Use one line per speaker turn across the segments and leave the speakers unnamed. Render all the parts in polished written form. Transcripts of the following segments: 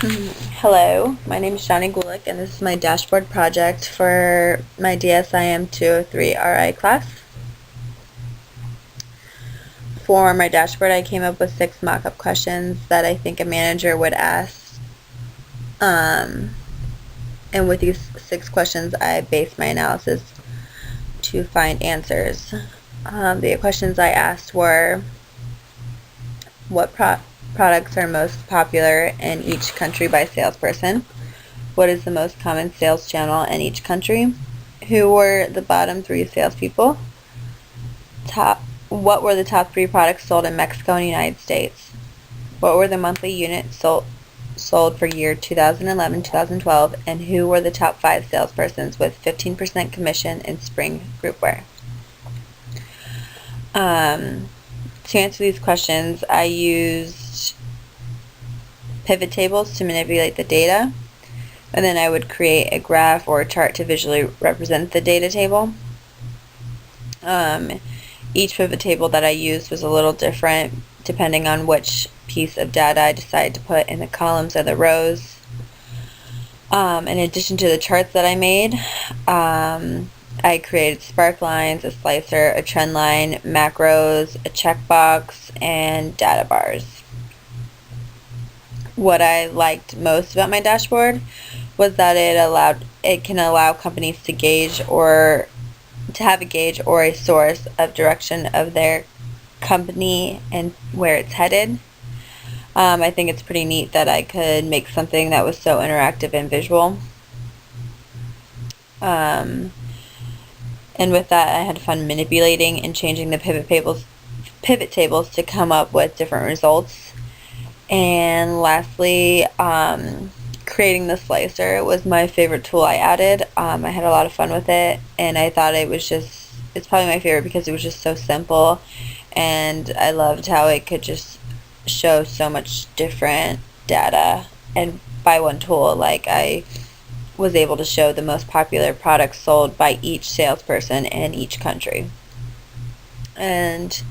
Hello, my name is Chawnee and this is my dashboard project for my DSIM 203 RI class. For my dashboard, I came up with 6 mock-up questions that I think a manager would ask. And with these 6 questions, I based my analysis to find answers. The questions I asked were, what products are most popular in each country by salesperson? What is the most common sales channel in each country? Who were the bottom 3 salespeople? What were the top 3 products sold in Mexico and the United States? What were the monthly units sold for year 2011-2012? And who were the top 5 salespersons with 15% commission in spring group wear? To answer these questions, I used pivot tables to manipulate the data, and then I would create a graph or a chart to visually represent the data table. Each pivot table that I used was a little different depending on which piece of data I decided to put in the columns or the rows. In addition to the charts that I made, I created spark lines, a slicer, a trend line, macros, a checkbox, and data bars. What I liked most about my dashboard was that it can allow companies to gauge or to have a gauge or a source of direction of their company and where it's headed. I think it's pretty neat that I could make something that was so interactive and visual. And with that, I had fun manipulating and changing the pivot tables to come up with different results. And lastly, creating the slicer was my favorite tool I added. I had a lot of fun with it, and I thought it's probably my favorite because it was just so simple, and I loved how it could just show so much different data, and by one tool, like I was able to show the most popular products sold by each salesperson in each country. And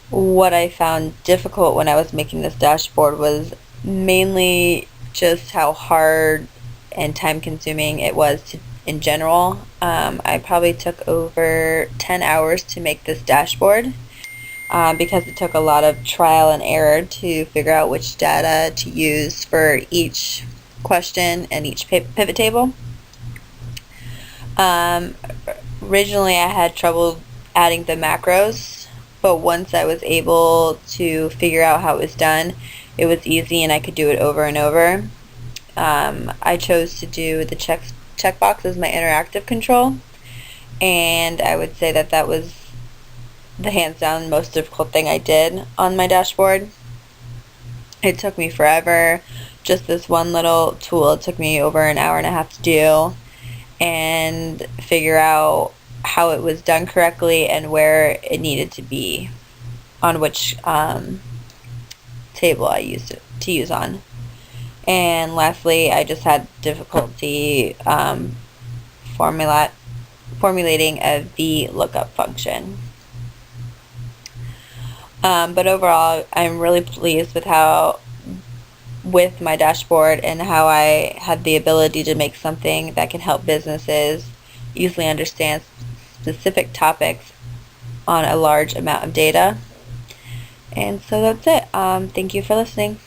what I found difficult when I was making this dashboard was mainly just how hard and time consuming it was in general. I probably took over 10 hours to make this dashboard because it took a lot of trial and error to figure out which data to use for each question and each pivot table. Originally I had trouble adding the macros, but once I was able to figure out how it was done, it was easy and I could do it over and over. I chose to do the checkbox as my interactive control, and I would say that was the hands down most difficult thing I did on my dashboard. It took me forever. Just this one little tool, it took me over an hour and a half to do and figure out how it was done correctly and where it needed to be on which table I used it to use on. And lastly, I just had difficulty formulating a VLOOKUP function. But overall, I'm really pleased with my dashboard and how I had the ability to make something that can help businesses easily understand specific topics on a large amount of data. And so that's it. Thank you for listening.